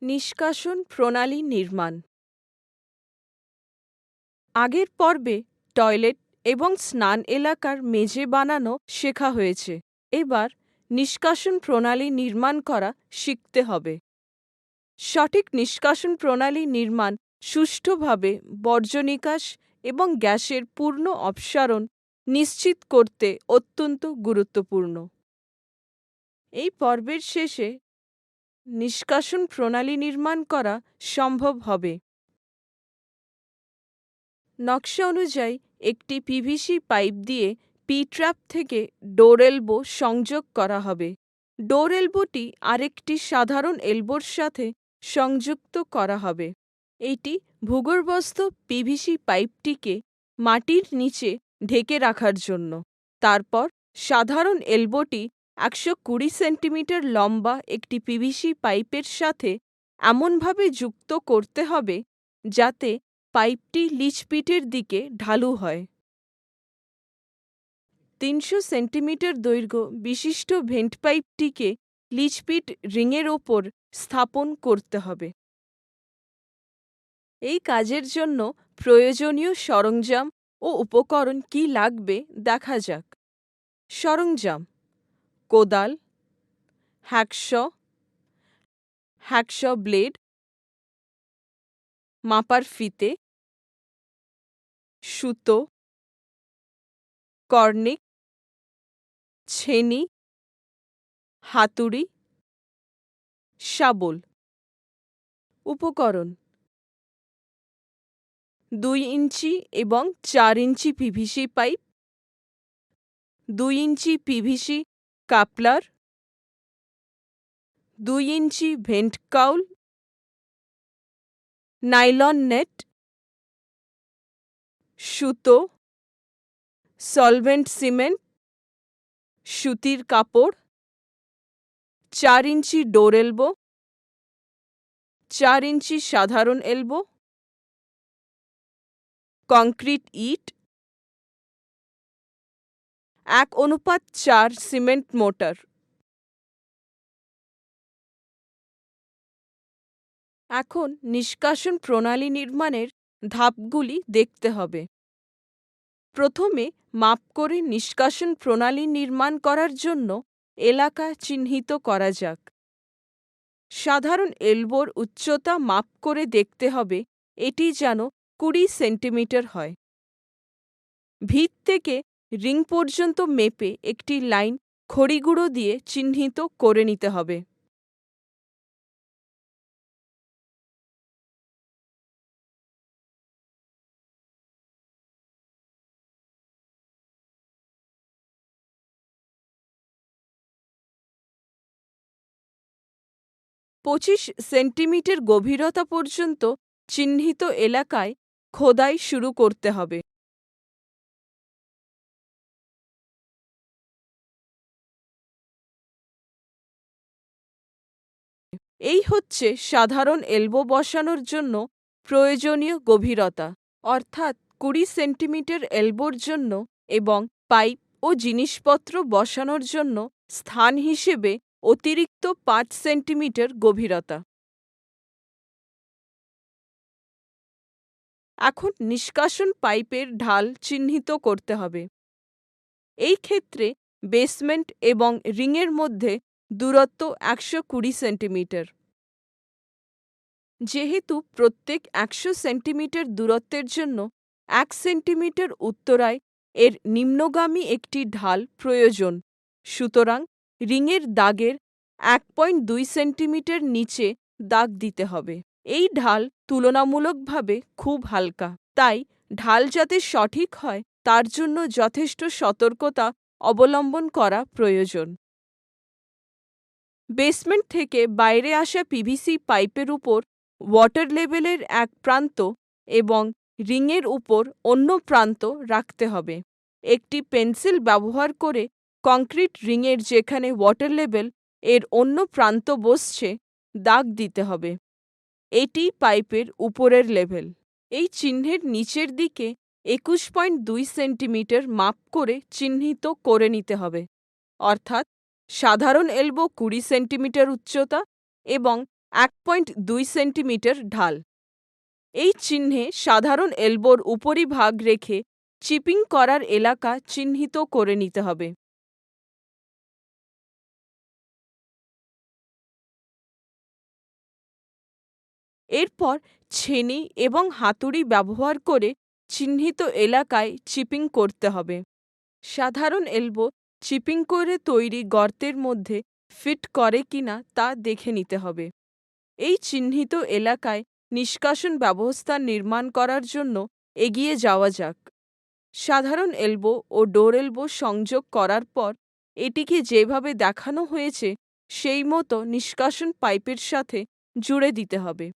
নিষ্কাশন প্রণালী নির্মাণ। আগের পর্বে টয়লেট এবং স্নান এলাকার মেঝে বানানো শেখা হয়েছে। এবার নিষ্কাশন প্রণালী নির্মাণ করা শিখতে হবে। সঠিক নিষ্কাশন প্রণালী নির্মাণ সুষ্ঠুভাবে বর্জ্য নিকাশ এবং গ্যাসের পূর্ণ অপসারণ নিশ্চিত করতে অত্যন্ত গুরুত্বপূর্ণ। এই পর্বের শেষে নিষ্কাশন প্রণালী নির্মাণ করা সম্ভব হবে। নকশা অনুযায়ী একটি পিভিসি পাইপ দিয়ে পি-ট্র্যাপ থেকে ডোর এলবো সংযোগ করা হবে। ডোর এলবোটি আরেকটি সাধারণ এলবোর সাথে সংযুক্ত করা হবে। এটি ভূগর্ভস্থ পিভিসি পাইপটিকে মাটির নিচে ঢেকে রাখার জন্য। তারপর সাধারণ এলবোটি 120 সেন্টিমিটার লম্বা একটি পিভিসি পাইপের সাথে এমনভাবে যুক্ত করতে হবে যাতে পাইপটি লিচপিটের দিকে ঢালু হয়। 300 সেন্টিমিটার দৈর্ঘ্য বিশিষ্ট ভেন্ট পাইপটিকে লিচপিট রিংয়ের ওপর স্থাপন করতে হবে। এই কাজের জন্য প্রয়োজনীয় সরঞ্জাম ও উপকরণ কি লাগবে দেখা যাক। সরঞ্জাম: কোদাল, হ্যাকশ ব্লেড, মাপার ফিতে, সুতো, কর্নিক, ছেনি, হাতুড়ি, শাবল। উপকরণ: 2 ইঞ্চি এবং 4 ইঞ্চি পিভিসি পাইপ, 2 ইঞ্চি পিভিসি কাপলার, 2 ইঞ্চি ভেন্ট কাউল, নাইলন নেট, সুতো, সলভেন্ট সিমেন্ট, সুতির কাপড়, 4 ইঞ্চি ডোর এলবো, 4 ইঞ্চি সাধারণ এলবো, কংক্রিট ইট, 1:4 সিমেন্ট মোটার। এখন নিষ্কাশন প্রণালী নির্মাণের ধাপগুলি দেখতে হবে। প্রথমে মাপ করে নিষ্কাশন প্রণালী নির্মাণ করার জন্য এলাকা চিহ্নিত করা যাক। সাধারণ এলবোর উচ্চতা মাপ করে দেখতে হবে এটি যেন 20 সেন্টিমিটার হয়। ভিত থেকে রিং পর্যন্ত মেপে একটি লাইন খড়িগুঁড়ো দিয়ে চিহ্নিত করে নিতে হবে। পঁচিশ সেন্টিমিটার গভীরতা পর্যন্ত চিহ্নিত এলাকায় খোদাই শুরু করতে হবে। এই হচ্ছে সাধারণ এলবো বসানোর জন্য প্রয়োজনীয় গভীরতা, অর্থাৎ 20 সেন্টিমিটার এলবোর জন্য, এবং পাইপ ও জিনিসপত্র বসানোর জন্য স্থান হিসেবে অতিরিক্ত 5 সেন্টিমিটার গভীরতা। এখন নিষ্কাশন পাইপের ঢাল চিহ্নিত করতে হবে। এই ক্ষেত্রে বেসমেন্ট এবং রিংয়ের মধ্যে দূরত্ব 120 সেন্টিমিটার। যেহেতু প্রত্যেক 100 সেন্টিমিটার দূরত্বের জন্য 1 সেন্টিমিটার উত্তরায় এর নিম্নগামী একটি ঢাল প্রয়োজন, সুতরাং রিংয়ের দাগের 1.2 সেন্টিমিটার নিচে দাগ দিতে হবে। এই ঢাল তুলনামূলকভাবে খুব হালকা, তাই ঢাল যাতে সঠিক হয় তার জন্য যথেষ্ট সতর্কতা অবলম্বন করা প্রয়োজন। বেসমেন্ট থেকে বাইরে আসা পিভিসি পাইপের উপর ওয়াটার লেভেলের এক প্রান্ত এবং রিংয়ের উপর অন্য প্রান্ত রাখতে হবে। একটি পেন্সিল ব্যবহার করে কংক্রিট রিংয়ের যেখানে ওয়াটার লেভেল এর অন্য প্রান্ত বসছে দাগ দিতে হবে। এটি পাইপের উপরের লেভেল। এই চিহ্নের নিচের দিকে 21.2 সেন্টিমিটার মাপ করে চিহ্নিত করে নিতে হবে, অর্থাৎ সাধারণ এলবো 20 সেন্টিমিটার উচ্চতা এবং 1.2 সেন্টিমিটার ঢাল। এই চিহ্নে সাধারণ এলবোর উপরিভাগ রেখে চিপিং করার এলাকা চিহ্নিত করে নিতে হবে। এরপর ছেনি এবং হাতুড়ি ব্যবহার করে চিহ্নিত এলাকায় চিপিং করতে হবে। সাধারণ এলবো চিপিং করে তৈরি গর্তের মধ্যে ফিট করে কিনা তা দেখে নিতে হবে। এই চিহ্নিত এলাকায় নিষ্কাশন ব্যবস্থা নির্মাণ করার জন্য এগিয়ে যাওয়া যাক। সাধারণ এলবো ও ডোর এলবো সংযোগ করার পর এটিকে যেভাবে দেখানো হয়েছে সেই মতো নিষ্কাশন পাইপের সাথে জুড়ে দিতে হবে।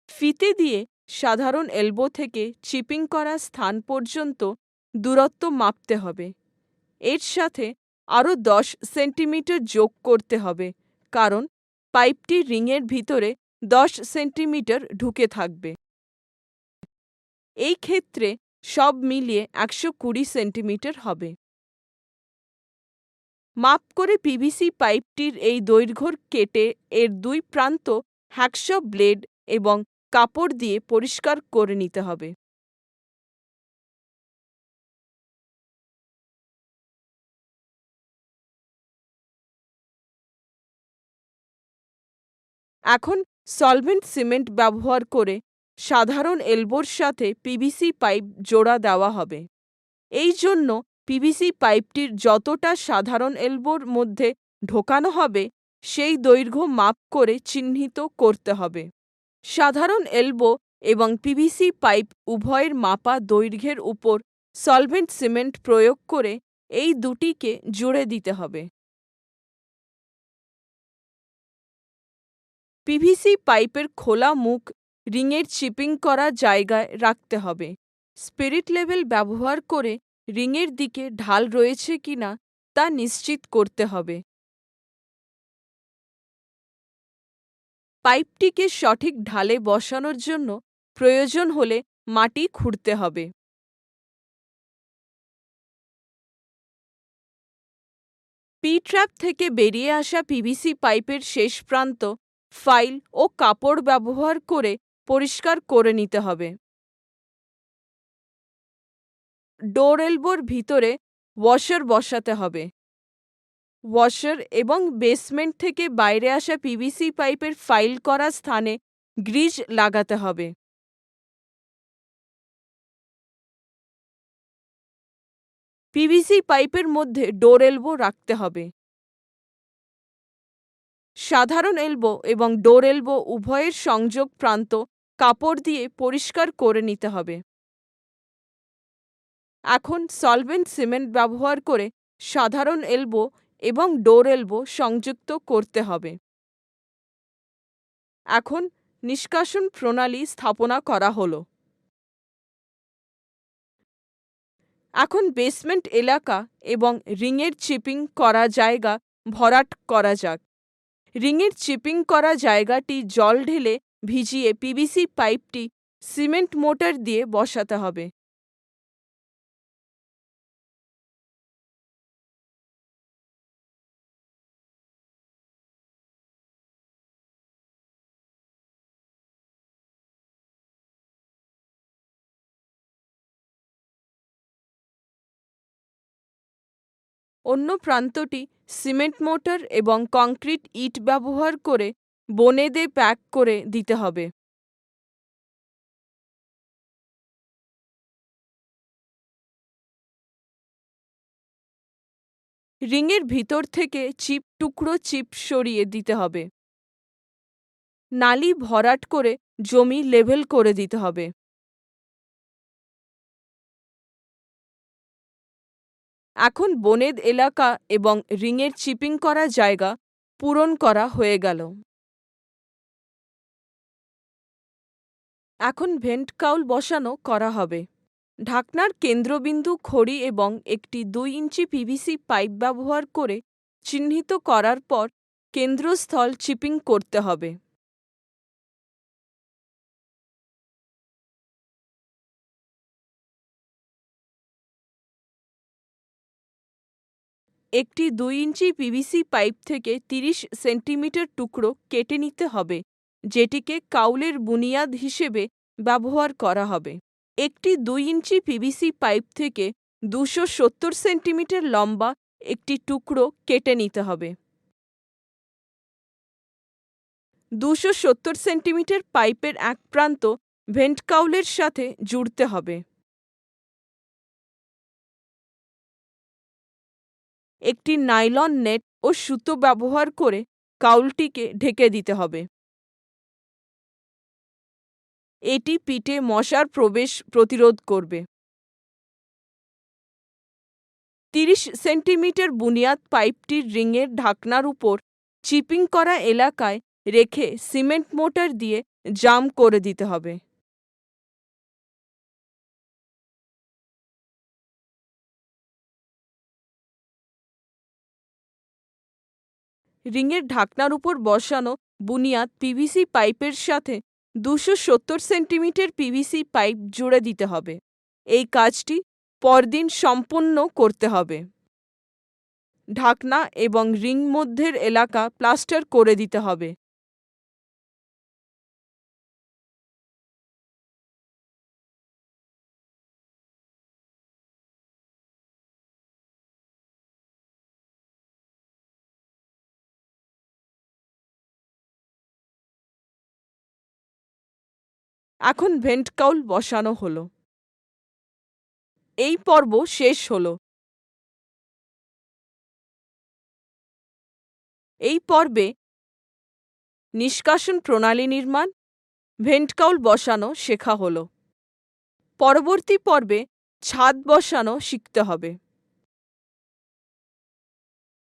ফিতে দিয়ে সাধারণ এলবো থেকে চিপিং করা স্থান পর্যন্ত দূরত্ব মাপতে হবে। এর সাথে আরও 10 সেন্টিমিটার যোগ করতে হবে, কারণ পাইপটি রিংয়ের ভিতরে 10 সেন্টিমিটার ঢুকে থাকবে। এই ক্ষেত্রে সব মিলিয়ে 120 সেন্টিমিটার হবে। মাপ করে পিভিসি পাইপটির এই দৈর্ঘ্য কেটে এর দুই প্রান্ত হ্যাকসা ব্লেড এবং কাপড় দিয়ে পরিষ্কার করে নিতে হবে। এখন সলভেন্ট সিমেন্ট ব্যবহার করে সাধারণ এলবোর সাথে পিভিসি পাইপ জোড়া দেওয়া হবে। এই জন্য পিভিসি পাইপটির যতটা সাধারণ এলবোর মধ্যে ঢোকানো হবে সেই দৈর্ঘ্য মাপ করে চিহ্নিত করতে হবে। সাধারণ এলবো এবং পিভিসি পাইপ উভয়ের মাপা দৈর্ঘ্যের উপর সলভেন্ট সিমেন্ট প্রয়োগ করে এই দুটিকে জুড়ে দিতে হবে। পিভিসি পাইপের খোলা মুখ রিংয়ের চিপিং করা জায়গায় রাখতে হবে। স্পিরিট লেভেল ব্যবহার করে রিংয়ের দিকে ঢাল রয়েছে কিনা তা নিশ্চিত করতে হবে। পাইপটিকে সঠিক ঢালে বসানোর জন্য প্রয়োজন হলে মাটি খুঁড়তে হবে। পি ট্র্যাপ থেকে বেরিয়ে আসা পিভিসি পাইপের শেষ প্রান্ত ফাইল ও কাপড় ব্যবহার করে পরিষ্কার করে নিতে হবে। ডোর এলবোর ভিতরে ওয়াশার বসাতে হবে। ওয়াশার এবং বেসমেন্ট থেকে বাইরে আসা পিভিসি পাইপের ফাইল করা স্থানে গ্রিজ লাগাতে হবে। পিভিসি পাইপের মধ্যে ডোর এলবো রাখতে হবে। সাধারণ এলবো এবং ডোর এলবো উভয়ের সংযোগ প্রান্ত কাপড় দিয়ে পরিষ্কার করে নিতে হবে। এখন সলভেন্ট সিমেন্ট ব্যবহার করে সাধারণ এলবো এবং ডোর এলবো সংযুক্ত করতে হবে। এখন নিষ্কাশন প্রণালী স্থাপনা করা হলো। এখন বেসমেন্ট এলাকা এবং রিংয়ের চিপিং করা জায়গা ভরাট করা যাক। রিংয়ের চিপিং করা জায়গাটি জল ঢেলে ভিজিয়ে পিভিসি পাইপটি সিমেন্ট মোটর দিয়ে বসাতে হবে। অন্য প্রান্তটি সিমেন্ট মোটর এবং কংক্রিট ইট ব্যবহার করে বোনেদে প্যাক করে দিতে হবে। রিংয়ের ভিতর থেকে চিপ সরিয়ে দিতে হবে। নালি ভরাট করে জমি লেভেল করে দিতে হবে। এখন বোনেদ এলাকা এবং রিংয়ের চিপিং করা জায়গা পূরণ করা হয়ে গেল। এখন ভেন্ট কাউল বসানো করা হবে। ঢাকনার কেন্দ্রবিন্দু খড়ি এবং একটি 2 ইঞ্চি পিভিসি পাইপ ব্যবহার করে চিহ্নিত করার পর কেন্দ্রস্থল চিপিং করতে হবে। একটি 2 ইঞ্চি পিভিসি পাইপ থেকে 30 সেন্টিমিটার টুকরো কেটে নিতে হবে যেটিকে কাউলের বুনিয়াদ হিসেবে ব্যবহার করা হবে। একটি ২ ইঞ্চি পিভিসি পাইপ থেকে ২৭০ সেন্টিমিটার লম্বা একটি টুকরো কেটে নিতে হবে। ২৭০ সেন্টিমিটার পাইপের এক প্রান্ত ভেন্ট কাউলের সাথে জুড়তে হবে। একটি নাইলন নেট ও সুতো ব্যবহার করে কাউলটিকে ঢেকে দিতে হবে। এটি পিঠে মশার প্রবেশ প্রতিরোধ করবে। ৩০ সেন্টিমিটার বুনিয়াদ পাইপটির রিংয়ের ঢাকনার উপর চিপিং করা এলাকায় রেখে সিমেন্ট মোটার দিয়ে জাম করে দিতে হবে। রিংয়ের ঢাকনার উপর বসানো বুনিয়াদ পিভিসি পাইপের সাথে ২৭০ সেন্টিমিটার পিভিসি পাইপ জুড়ে দিতে হবে। এই কাজটি পরদিন সম্পূর্ণ করতে হবে। ঢাকনা এবং রিং মধ্যের এলাকা প্লাস্টার করে দিতে হবে। এখন ভেন্ট কাউল বসানো হলো। এই পর্ব শেষ হলো। এই পর্বে নিষ্কাশন প্রণালী নির্মাণ, ভেন্ট কাউল বসানো শেখা হলো। পরবর্তী পর্বে ছাদ বসানো শিখতে হবে।